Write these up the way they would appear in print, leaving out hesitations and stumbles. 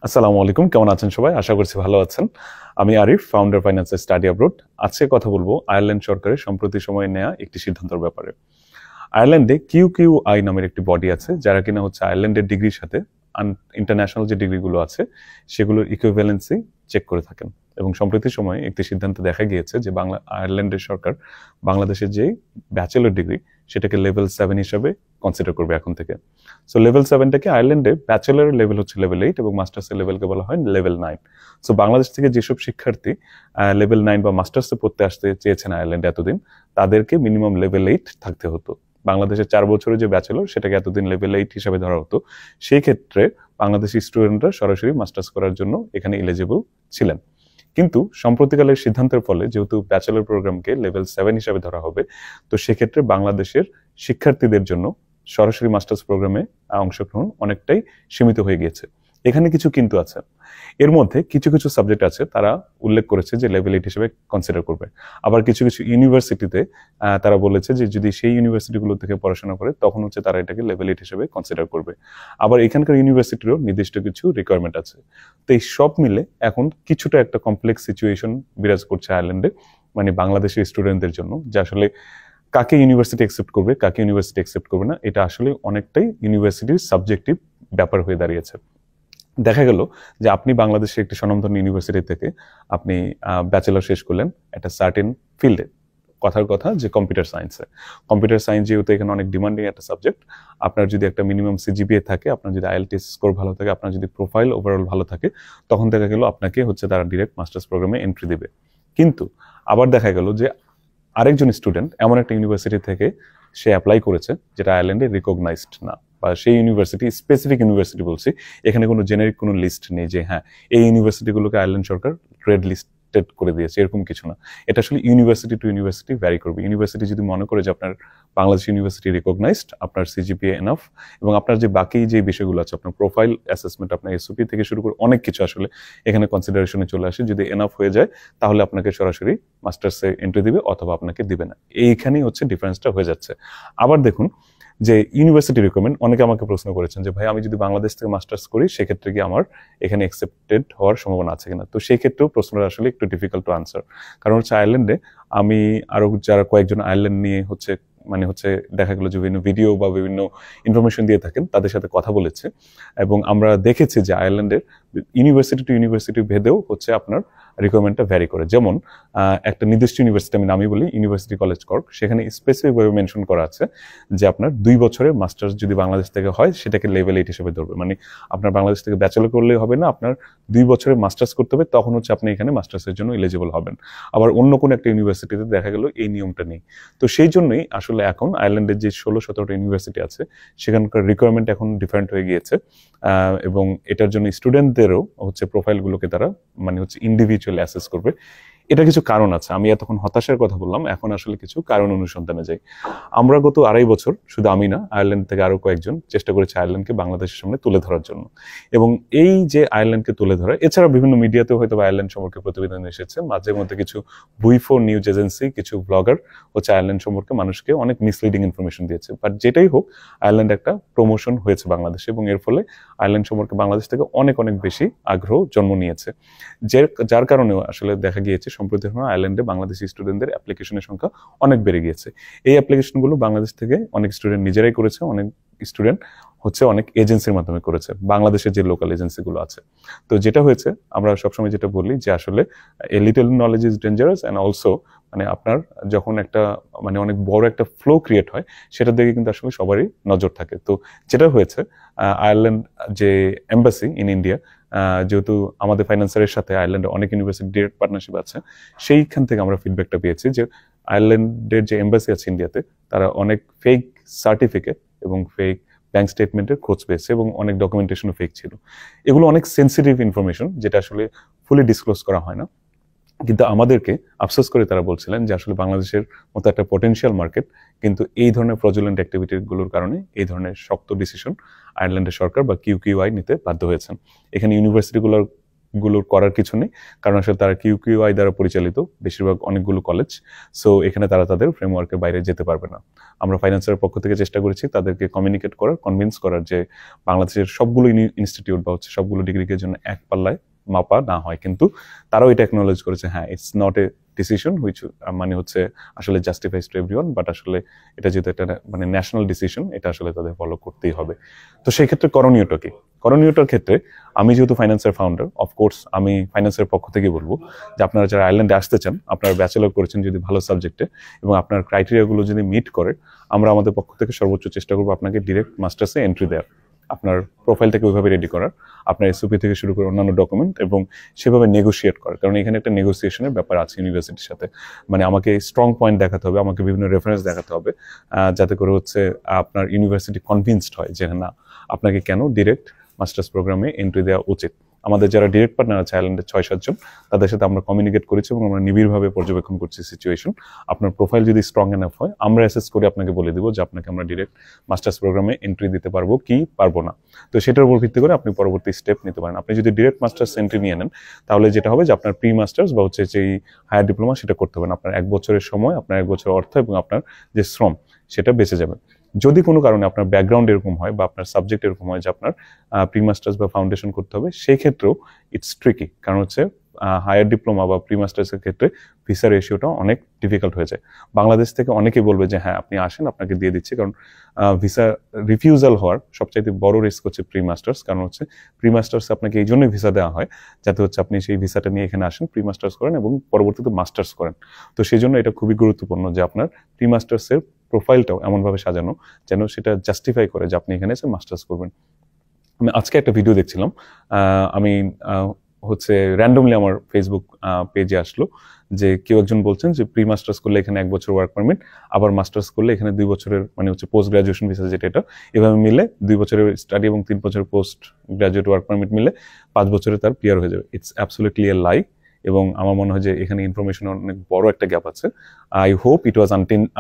আসসালামু আলাইকুম, কেমন আছেন সবাই? আশা করছি ভালো আছেন। আমি Arif, founder finance study abroad. আজকে কথা বলবো আয়ারল্যান্ড সরকারের সম্প্রতি সময়ে নেওয়া একটি সিদ্ধান্তের ব্যাপারে। আয়ারল্যান্ডে কিউকিউআই নামের একটি বডি আছে, যারা কিনা হচ্ছে আয়ারল্যান্ডের ডিগ্রির সাথে ইন্টারন্যাশনাল যে ডিগ্রিগুলো আছে সেগুলোর ইকুইভ্যালেন্সি চেক করে থাকেন। এবং সম্প্রতি সময়ে একটি সিদ্ধান্তে দেখা গিয়েছে যে আয়ারল্যান্ডের সরকার বাংলাদেশের যে ব্যাচেলর ডিগ্রি সেটাকে লেভেল 7 হিসাবে কনসিডার করবে এখন থেকে। সো লেভেল 7টাকে আয়ারল্যান্ডে ব্যাচেলর লেভেল হচ্ছে লেভেল 8 এবং মাস্টার্সের লেভেলকে বলা হয় লেভেল 9। সো বাংলাদেশ থেকে যেসব শিক্ষার্থী লেভেল 9 বা মাস্টার্সে পড়তে আসতে চেয়েছেন আয়ারল্যান্ডে এতদিন, তাদেরকে মিনিমাম লেভেল 8 থাকতে হতো। বাংলাদেশের 4 বছরের যে ব্যাচেলর সেটাকে এতদিন লেভেল 8 হিসাবে ধরা হতো। সেই ক্ষেত্রে বাংলাদেশি স্টুডেন্টরা সরাসরি মাস্টার্স করার জন্য এখানে এলিজিবল ছিলেন। কিন্তু সম্প্রতিকালের সিদ্ধান্তের ফলে যেহেতু ব্যাচেলর প্রোগ্রামকে লেভেল 7 হিসাবে ধরা হবে, তো সেক্ষেত্রে বাংলাদেশের শিক্ষার্থীদের জন্য সরাসরি মাস্টার্স প্রোগ্রামে অংশগ্রহণ অনেকটাই সীমিত হয়ে গিয়েছে। এখানে কিছু কিন্তু আছে। এর মধ্যে কিছু কিছু সাবজেক্ট আছে তারা উল্লেখ করেছে যে লেভেল 8 হিসেবে কনসিডার করবে। আবার কিছু কিছু ইউনিভার্সিটিতে তারা বলেছে যে যদি সেই ইউনিভার্সিটিগুলো থেকে পড়াশোনা করে তখন হচ্ছে তারা এটাকে লেভেল 8 হিসেবে কনসিডার করবে। আবার এখানকার ইউনিভার্সিটিরও নির্দিষ্ট কিছু রিকোয়ারমেন্ট আছে। তো এই সব মিলে এখন কিছুটা একটা কমপ্লেক্স সিচুয়েশন বিরাজ করছে আয়ারল্যান্ডে, মানে বাংলাদেশের স্টুডেন্টদের জন্য, যে আসলে কাকে ইউনিভার্সিটি অ্যাকসেপ্ট করবে, কাকে ইউনিভার্সিটি অ্যাকসেপ্ট করবে না, এটা আসলে অনেকটাই ইউনিভার্সিটির সাবজেক্টিভ ব্যাপার হয়ে দাঁড়িয়েছে। দেখা গেল যে আপনি বাংলাদেশের একটি স্বনামধন্য ইউনিভার্সিটি থেকে আপনি ব্যাচেলর শেষ করলেন একটা সার্টেন ফিল্ডে, কথার কথা যে কম্পিউটার সায়েন্সে। কম্পিউটার সায়েন্স যেহেতু এখানে অনেক ডিমান্ডিং একটা সাবজেক্ট, আপনার যদি একটা মিনিমাম সিজিপিএ থাকে, আপনার যদি আইএলটিএস স্কোর ভালো থাকে, আপনার যদি প্রোফাইল ওভারঅল ভালো থাকে, তখন দেখা গেল আপনাকে হচ্ছে তারা ডিরেক্ট মাস্টার্স প্রোগ্রামে এন্ট্রি দিবে। কিন্তু আবার দেখা গেল যে আরেকজন স্টুডেন্ট এমন একটা ইউনিভার্সিটি থেকে সে অ্যাপ্লাই করেছে যেটা আয়ারল্যান্ডে রিকগনাইজড না, বা সেই ইউনিভার্সিটি স্পেসিফিক ইউনিভার্সিটি বলছি, এখানে কোনো জেনারিক কোনো লিস্ট নেই যে হ্যাঁ এই ইউনিভার্সিটিগুলোকে আয়ারল্যান্ড সরকার রেড লিস্টেড করে দিয়েছে, এরকম কিছু না। এটা আসলে ইউনিভার্সিটি টু ইউনিভার্সিটি ভ্যারি করবে। ইউনিভার্সিটি যদি মনে করে যে আপনার বাংলাদেশ ইউনিভার্সিটি রিকগনাইজড, আপনার সিজিপিএ এনাফ, এবং আপনার যে বাকি যে বিষয়গুলো আছে, আপনার প্রোফাইল অ্যাসেসমেন্ট, আপনার এসওপি থেকে শুরু করে অনেক কিছু আসলে এখানে কনসিডারেশনে চলে আসে, যদি এনাফ হয়ে যায় তাহলে আপনাকে সরাসরি মাস্টার্সে এন্ট্রি দিবে অথবা আপনাকে দিবে না। এইখানেই হচ্ছে ডিফারেন্সটা হয়ে যাচ্ছে। আবার দেখুন যে ইউনিভার্সিটি রিকমেন্ড, অনেকে আমাকে প্রশ্ন করেছেন যে ভাই আমি যদি বাংলাদেশ থেকে মাস্টার্স করি সেক্ষেত্রে কি আমার এখানে অ্যাকসেপ্টেড হওয়ার সম্ভাবনা আছে কিনা। তো সেই ক্ষেত্রেও প্রশ্নটা আসলে একটু ডিফিকাল্ট টু আনসার, কারণ হচ্ছে আয়ারল্যান্ডে আমি আরো যারা কয়েকজন আয়ারল্যান্ড নিয়ে হচ্ছে দেখা গেলো যে বিভিন্ন ভিডিও বা বিভিন্ন ইনফরমেশন দিয়ে থাকেন, তাদের সাথে কথা বলেছে এবং আমরা দেখেছি যে আয়ারল্যান্ডের ইউনিভার্সিটি টু ইউনিভার্সিটি ভেদেও হচ্ছে আপনার রিকোয়ারমেন্টটা ভ্যারি করে। যেমন একটা নির্দিষ্ট ইউনিভার্সিটি আমি নামই বলি, ইউনিভার্সিটি কলেজ কর্ক, সেখানে স্পেসিফিকভাবে মেনশন করা আছে যে আপনার 2 বছরের মাস্টার্স যদি বাংলাদেশ থেকে হয় সেটাকে লেভেল 8 হিসেবে ধরবে। মানে আপনার বাংলাদেশ থেকে ব্যাচেলর করলেই হবে না, আপনার 2 বছরের মাস্টার্স করতে হবে, তখন হচ্ছে আপনি এখানে মাস্টার্সের জন্য এলিজিবল হবেন। আবার অন্য কোনো একটা ইউনিভার্সিটিতে দেখা গেল এই নিয়মটা নেই। তো সেই জন্যই আসলে এখন আয়ারল্যান্ডের যে 16-17টা ইউনিভার্সিটি আছে সেখানকার রিকোয়ারমেন্ট এখন ডিফারেন্ট হয়ে গিয়েছে, এবং এটার জন্য স্টুডেন্টদেরও হচ্ছে প্রোফাইলগুলোকে তারা ইন্ডিভিজুয়ালি অ্যাসেস করবে। এটা কিছু কারণ আছে। আমি এতক্ষণ হতাশার কথা বললাম, এখন আসলে কিছু কারণ অনুসন্ধানে যাই। আমরা গত 2.5 বছর, শুধু আমি না, আয়ারল্যান্ড থেকে আরো কয়েকজন চেষ্টা করেছে আয়ারল্যান্ডকে বাংলাদেশের সামনে তুলে ধরার জন্য। এবং এই যে আয়ারল্যান্ডকে তুলে ধরা, এছাড়া বিভিন্ন মিডিয়াতেও হয়তো আয়ারল্যান্ড সম্পর্কে প্রতিবেদন এসেছে, মাঝে মধ্যে কিছু বুই4 নিউজ এজেন্সি, কিছু ব্লগার হচ্ছে আয়ারল্যান্ড সম্পর্কে মানুষকে অনেক মিসলিডিং ইনফরমেশন দিয়েছে। বাট যেটাই হোক, আয়ারল্যান্ড একটা প্রমোশন হয়েছে বাংলাদেশে, এবং এর ফলে আয়ারল্যান্ড সম্পর্কে বাংলাদেশ থেকে অনেক অনেক বেশি আগ্রহ জন্ম নিয়েছে, যার কারণেও আসলে দেখা গিয়েছে সম্প্রতি আয়ারল্যান্ডে বাংলাদেশি স্টুডেন্টদের অ্যাপ্লিকেশনের সংখ্যা অনেক বেড়ে গিয়েছে। এই অ্যাপ্লিকেশনগুলো বাংলাদেশ থেকে অনেক স্টুডেন্ট নিজেরাই করেছে, অনেক স্টুডেন্ট হচ্ছে অনেক এজেন্সির মাধ্যমে করেছে, বাংলাদেশের যে লোকাল এজেন্সিগুলো আছে। তো যেটা হয়েছে, আমরা সবসময় যেটা বলি যে আসলে a little knowledge is dangerous, and also আপনার যখন একটা অনেক বড় একটা ফ্লো ক্রিয়েট হয়, সেটার দিকে কিন্তু আসলে সবারই নজর থাকে। তো যেটা হয়েছে, আয়ারল্যান্ড যে এম্বাসি ইন ইন্ডিয়া, যেহেতু আমাদের ফাইন্যান্সারের সাথে আয়ারল্যান্ডে অনেক ইউনিভার্সিটি ডিরেক্ট পার্টনারশিপ আছে, সেইখান থেকে আমরা ফিডব্যাকটা পেয়েছি যে আয়ারল্যান্ডের যে এম্বাসি আছে ইন্ডিয়াতে, তারা অনেক ফেক সার্টিফিকেট এবং ফেক ব্যাংক স্টেটমেন্টের খোঁজ পেয়েছে, এবং অনেক ডকুমেন্টেশনও ফেক ছিল। এগুলো অনেক সেন্সিটিভ ইনফরমেশন, যেটা আসলে ফুলি ডিসক্লোজ করা হয় না। কিন্তু আমাদেরকে আফসোস করে তারা বলছিলেন যে আসলে বাংলাদেশের মতো একটা পটেনশিয়াল মার্কেট, কিন্তু এই ধরনের ফ্রজুলেন্ট অ্যাক্টিভিটিগুলোর কারণে এই ধরনের শক্ত ডিসিশন আয়ারল্যান্ডের সরকার বা কিউকিউআই নিতে বাধ্য হয়েছেন। এখানে ইউনিভার্সিটিগুলোর গুলোর করার কিছু নেই, কারণ আসলে তারা কিউকিউআই দ্বারা পরিচালিত বেশিরভাগ অনেকগুলো কলেজ। সো এখানে তারা তাদের ফ্রেমওয়ার্কের বাইরে যেতে পারবে না। আমরা ফাইন্যান্সের পক্ষ থেকে চেষ্টা করেছি তাদেরকে কমিউনিকেট করার, কনভিন্স করার যে বাংলাদেশের সবগুলো ইনস্টিটিউট বা হচ্ছে সবগুলো ডিগ্রিকে জন্য এক পাল্লায় মাপা না হয়, কিন্তু তারাও এটা অ্যাকনোলেজ করেছে হ্যাঁ it's not a decision which মানে হচ্ছে আসলে জাস্টিফাইজ টু এভরিওয়ান, বাট আসলে এটা যেহেতু একটা মানে ন্যাশনাল ডিসিশন, এটা আসলে তাদের ফলো করতেই হবে। তো সেই ক্ষেত্রে করণীয়টা কি? করণীয়টার ক্ষেত্রে আমি যেহেতু ফাইন্যান্সের ফাউন্ডার, অফকোর্স আমি ফাইন্যান্সের পক্ষ থেকে বলবো যে আপনারা যারা আয়ারল্যান্ডে আসতে চান, আপনারা ব্যাচেলর করেছেন যদি ভালো সাবজেক্টে এবং আপনার ক্রাইটেরিয়াগুলো যদি মিট করে, আমরা আমাদের পক্ষ থেকে সর্বোচ্চ চেষ্টা করবো আপনাকে ডিরেক্ট মাস্টার্সে এন্ট্রি দেওয়ার, আপনার প্রোফাইলটাকে ওইভাবে রেডি করার, আপনার এসওপি থেকে শুরু করে অন্যান্য ডকুমেন্ট, এবং সেভাবে নেগোশিয়েট করার। কারণ এখানে একটা নেগোসিয়েশনের ব্যাপার আছে ইউনিভার্সিটির সাথে, মানে আমাকে স্ট্রং পয়েন্ট দেখাতে হবে, আমাকে বিভিন্ন রেফারেন্স দেখাতে হবে, যাতে করে হচ্ছে আপনার ইউনিভার্সিটি কনভিন্সড হয় যে না আপনাকে কেন ডিরেক্ট মাস্টার্স প্রোগ্রামে এন্ট্রি দেওয়া উচিত। আমাদের যারা ডিরেক্ট পার্টনার আছে আয়ারল্যান্ডের 6-7 জন, তাদের সাথে আমরা কমিউনিকেট করেছি এবং আমরা নিবিড়ভাবে পর্যবেক্ষণ করছি সিচুয়েশন। আপনার প্রোফাইল যদি স্ট্রং এনাফ হয়, আমরা অ্যাসেস করে আপনাকে বলে দিব যে আপনাকে আমরা ডিরেক্ট মাস্টার্স প্রোগ্রামে এন্ট্রি দিতে পারবো কি পারবো না। তো সেটার উপর ভিত্তি করে আপনি পরবর্তী স্টেপ নিতে পারেন। আপনি যদি ডিরেক্ট মাস্টার্স এন্ট্রি নিয়ে নেন, তাহলে যেটা হবে যে আপনার প্রি মাস্টার্স বা হচ্ছে যে হায়ার ডিপ্লোমা সেটা করতে হবে না। আপনার 1 বছরের সময়, আপনার 1 বছরের অর্থ এবং আপনার যে শ্রম সেটা বেঁচে যাবে। যদি কোনো কারণে আপনার ব্যাকগ্রাউন্ড এরকম হয় বা আপনার সাবজেক্ট এরকম হয় যে আপনার প্রি মাস্টার্স বা ফাউন্ডেশন করতে হবে, সেই ক্ষেত্রেও ইটস ট্রিকি, কারণ হচ্ছে হায়ার ডিপ্লোমা বা প্রি মাস্টার্সের ক্ষেত্রে ভিসা রেশিওটা অনেক ডিফিকাল্ট হয়ে যায়। বাংলাদেশ থেকে অনেকেই বলবে যে হ্যাঁ আপনি আসেন, আপনাকে দিয়ে দিচ্ছি, কারণ ভিসা রিফিউজাল হওয়ার সবচাইতে বড় রিস্ক হচ্ছে প্রি মাস্টার্স। কারণ হচ্ছে প্রি মাস্টার্স আপনাকে এই জন্যই ভিসা দেওয়া হয় যাতে হচ্ছে আপনি সেই ভিসাটা নিয়ে এখানে আসেন, প্রি মাস্টার্স করেন এবং পরবর্তীতে মাস্টার্স করেন। তো সেই জন্য এটা খুবই গুরুত্বপূর্ণ যে আপনার প্রি মাস্টার্সের প্রোফাইলটাও এমনভাবে সাজানো যেন সেটা জাস্টিফাই করে যে আপনি এখানে এসে মাস্টার্স করবেন। আমি আজকে একটা ভিডিও দেখছিলাম, আমি হচ্ছে র্যান্ডমলি আমার ফেসবুক পেজে আসলো যে কেউ একজন বলছেন যে প্রি মাস্টার্স করলে এখানে 1 বছর ওয়ার্ক পারমিট, আবার মাস্টার্স করলে এখানে 2 বছরের মানে হচ্ছে পোস্ট গ্রাজুয়েশন ভিসা যেটা, এটা এভাবে মিলে 2 বছরের স্টাডি এবং 3 বছরের পোস্ট গ্রাজুয়েট ওয়ার্ক পারমিট মিলে 5 বছরে তার ক্লিয়ার হয়ে যাবে। ইটস অ্যাবসলিউটলি এ লাই, এবং আমার মনে হয় যে এখানে ইনফরমেশনের অনেক বড় একটা গ্যাপ আছে। I hope it was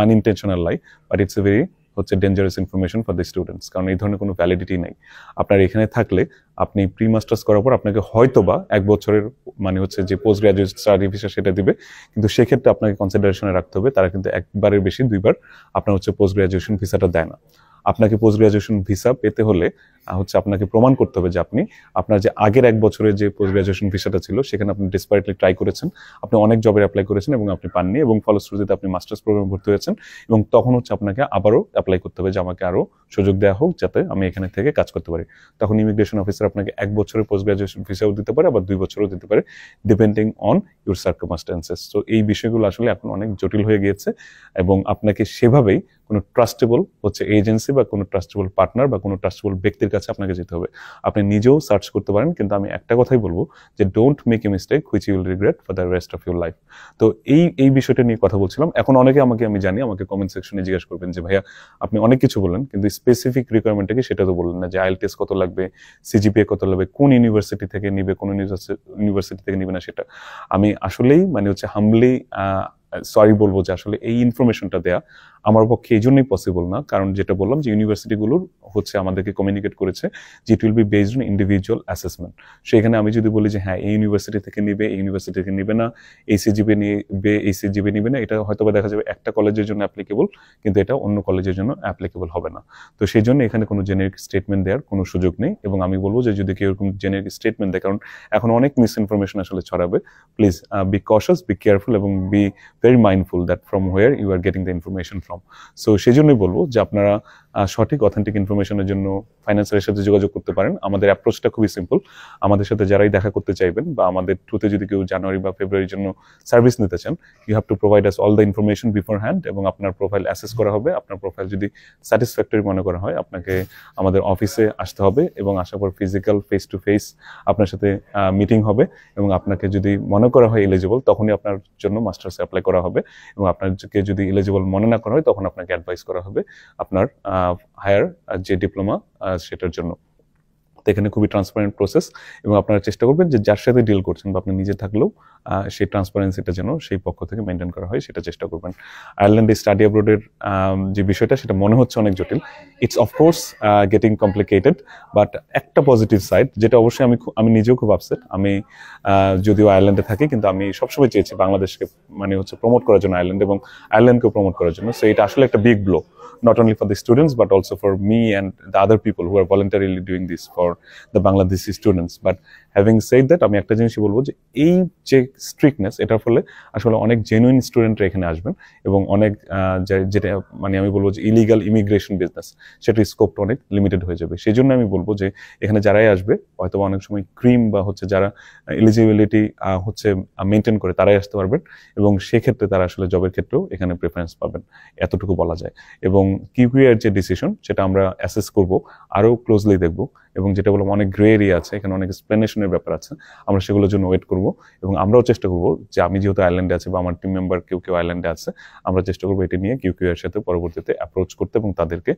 unintentional lie, but it's a very হচ্ছে dangerous information for the students, কারণ এই ধরনের কোনো ভ্যালিডিটি নেই। আপনার এখানে থাকলে আপনি প্রি মাস্টার্স করার পর আপনাকে হয়তোবা 1 বছরের মানে হচ্ছে যে পোস্ট গ্রাজুয়েট স্টাডি ভিসা সেটা দিবে, কিন্তু সেক্ষেত্রে আপনাকে কনসিডারেশনে রাখতে হবে তারা কিন্তু একবারের বেশি 2বার আপনার হচ্ছে পোস্ট গ্রাজুয়েশন ভিসাটা দেয় না। আপনাকে পোস্ট গ্রাজুয়েশন ভিসা পেতে হলে হচ্ছে আপনাকে প্রমাণ করতে হবে যে আপনি আপনার যে আগের 1 বছরের যে পোস্ট গ্রাজুয়েশন ভিসাটা ছিল সেখানে আপনি ডেসপারেটলি ট্রাই করেছেন, আপনি অনেক জবের অ্যাপ্লাই করেছেন এবং আপনি পাননি, এবং ফলশ্রুতিতে আপনি মাস্টার্স প্রোগ্রামে ভর্তি হয়েছেন, এবং তখন হচ্ছে আপনাকে আবারও অ্যাপ্লাই করতে হবে যে আমাকে আরও সুযোগ দেওয়া হোক যাতে আমি এখানে থেকে কাজ করতে পারি। তখন ইমিগ্রেশন অফিসার আপনাকে 1 বছরের পোস্ট গ্রাজুয়েশন ভিসাও দিতে পারে, আবার 2 বছরও দিতে পারে, ডিপেন্ডিং অন ইউর সার্কামস্ট্যান্সেস। তো এই বিষয়গুলো আসলে এখন অনেক জটিল হয়ে গিয়েছে, এবং আপনাকে সেভাবেই কোনো ট্রাস্টেবল হচ্ছে এজেন্সি বা কোনো ট্রাস্টেবল পার্টনার বা কোনো ট্রাস্টেবল ব্যক্তির কাছে আপনাকে যেতে হবে। আপনি নিজেও সার্চ করতে পারেন, কিন্তু আমি একটা কথাই বলবো যে don't make a mistake which you will regret for the rest of your life. তো এই বিষয়টা নিয়ে কথা বলছিলাম। এখন অনেকে আমি জানি আমাকে কমেন্ট সেকশনে জিজ্ঞাসা করবেন যে ভাইয়া আপনি অনেক কিছু বললেন, কিন্তু স্পেসিফিক রিকোয়ারমেন্টটা কি সেটা তো বললেন না, যে আইএলটিএস কত লাগবে, সিজিপিএ কত লাগবে, কোন ইউনিভার্সিটি থেকে নিবে, কোন ইউনিভার্সিটি থেকে নিবে না, সেটা আমি আসলেই মানে হচ্ছে হামলি সরি বলবো যে আসলে এই ইনফরমেশনটা দেয়া আমার পক্ষে এই জন্যই পসিবল না, কারণ যেটা বললাম যে ইউনিভার্সিটিগুলোর হচ্ছে আমাদেরকে কমিউনিকেট করেছে যে it will be based on individual assessment. সেখানে আমি যদি বলি যে হ্যাঁ এই ইউনিভার্সিটি থেকে নিবে, এই ইউনিভার্সিটি থেকে নিবে না, এই সিজিপিএ নিবে, এই সিজিপিএ নিবে না, এটা হয়তো দেখা যাবে একটা কলেজের জন্য অ্যাপ্লিকেবল, কিন্তু এটা অন্য কলেজের জন্য অ্যাপ্লিকেবল হবে না। তো সেই জন্য এখানে কোনো জেনেরিক স্টেটমেন্ট দেওয়ার কোনো সুযোগ নেই, এবং আমি বলবো যে যদি কেউ এরকম জেনেরিক স্টেটমেন্ট দেয়, কারণ এখন অনেক মিস ইনফরমেশন আসলে ছড়াবে, please be cautious, be careful, এবং be very mindful that from where you are getting the information from. So সেই জন্যই বলবো যে আপনারা সঠিক অথেন্টিক ইনফরমেশনের জন্য ফাইন্যান্সের সাথে যোগাযোগ করতে পারেন। আমাদের অ্যাপ্রোচটা খুবই সিম্পল। আমাদের সাথে যারাই দেখা করতে চাইবেন বা আমাদের থ্রুতে যদি কেউ জানুয়ারি বা ফেব্রুয়ারির জন্য সার্ভিস নিতে চান, you have to provide us all the information beforehand, এবং আপনার প্রোফাইল অ্যাসেস করা হবে। আপনার প্রোফাইল যদি স্যাটিসফ্যাক্টরি মনে করা হয়, আপনাকে আমাদের অফিসে আসতে হবে, এবং আসার পর ফিজিক্যাল ফেস টু ফেস আপনার সাথে মিটিং হবে, এবং আপনাকে যদি মনে করা হয় এলিজিবল, তখনই আপনার জন্য মাস্টার্সে অ্যাপ্লাই করা হবে, এবং আপনাকে যদি এলিজিবল মনে না করা হয় তখন আপনাকে অ্যাডভাইস করা হবে আপনার হায়ার যে ডিপ্লোমা সেটার জন্য। তো এখানে খুবই ট্রান্সপারেন্ট প্রসেস, এবং আপনারা চেষ্টা করবেন যে যার সাথে ডিল করছেন বা আপনি নিজে থাকলেও সেই ট্রান্সপারেন্সিটা যেন সেই পক্ষ থেকে মেনটেন করা হয় সেটা চেষ্টা করবেন। আয়ারল্যান্ডে স্টাডি অ্যাব্রোডের যে বিষয়টা সেটা মনে হচ্ছে অনেক জটিল, it's of course getting complicated, but একটা পজিটিভ সাইড যেটা অবশ্যই আমি নিজেও খুব আপসেট। আমি যদিও আয়ারল্যান্ডে থাকি, কিন্তু আমি সবসময় চেয়েছি বাংলাদেশকে মানে হচ্ছে প্রমোট করার জন্য আয়ারল্যান্ড, এবং আয়ারল্যান্ডকেও প্রমোট করার জন্য। সো এটা আসলে একটা big blow, not only for the students but also for me and the other people who are voluntarily doing this for the Bangladeshi students. But having said that, আমি একটা জিনিসই বলবো যে এই যে স্ট্রিক্টনেস, এটার ফলে আসলে অনেক জেনুইন স্টুডেন্টরা এখানে আসবেন, এবং অনেক যেটা মানে আমি বলবো যে ইলিগাল ইমিগ্রেশন বিজনেস, সেটার স্কোপটা অনেক লিমিটেড হয়ে যাবে। সেই জন্য আমি বলবো যে এখানে যারাই আসবে হয়তো অনেক সময় ক্রিম বা হচ্ছে যারা এলিজিবিলিটি হচ্ছে মেনটেন করে তারাই আসতে পারবেন, এবং সেক্ষেত্রে তারা আসলে জবের ক্ষেত্রেও এখানে প্রেফারেন্স পাবেন, এতটুকু বলা যায়। এবং কিউকিউ এর যে ডিসিশন সেটা আমরা অ্যাসেস করব, আরো ক্লোজলি দেখব, এবং যেটা বললাম অনেক গ্রে এরিয়া আছে, এখানে অনেক এক্সপ্লেনেশনের ব্যাপার আছে, আমরা সেগুলোর জন্য ওয়েট করব। এবং আমরাও চেষ্টা করব যে আমি যেহেতু আয়ারল্যান্ডে আছি বা আমার টিম মেম্বার কেউ কেউ আয়ারল্যান্ডে আছে, আমরা চেষ্টা করবো এটি নিয়ে কিউকিউ এর সাথে পরবর্তীতে অ্যাপ্রোচ করতে, এবং তাদেরকে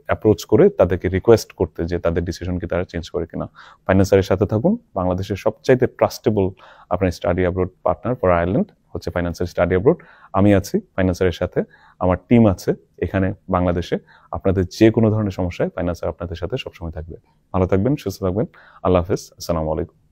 অ্যাপ্রোচ করে তাদেরকে রিকোয়েস্ট করতে যে তাদের ডিসিশনকে তারা চেঞ্জ করে কিনা। ফাইন্যান্সারের সাথে থাকুন, বাংলাদেশের সবচাইতে ট্রাস্টেবল আপনার study abroad partner for Ireland হচ্ছে ফাইন্যান্সার স্টাডি অ্যাব্রোড। আমি আছি ফাইন্যান্সারের সাথে, আমার টিম আছে এখানে বাংলাদেশে। আপনাদের যে কোনো ধরনের সমস্যায় ফাইন্যান্সার আপনাদের সাথে সবসময় থাকবে। ভালো থাকবেন, সুস্থ থাকবেন। আল্লাহ হাফেজ, আসসালামু আলাইকুম।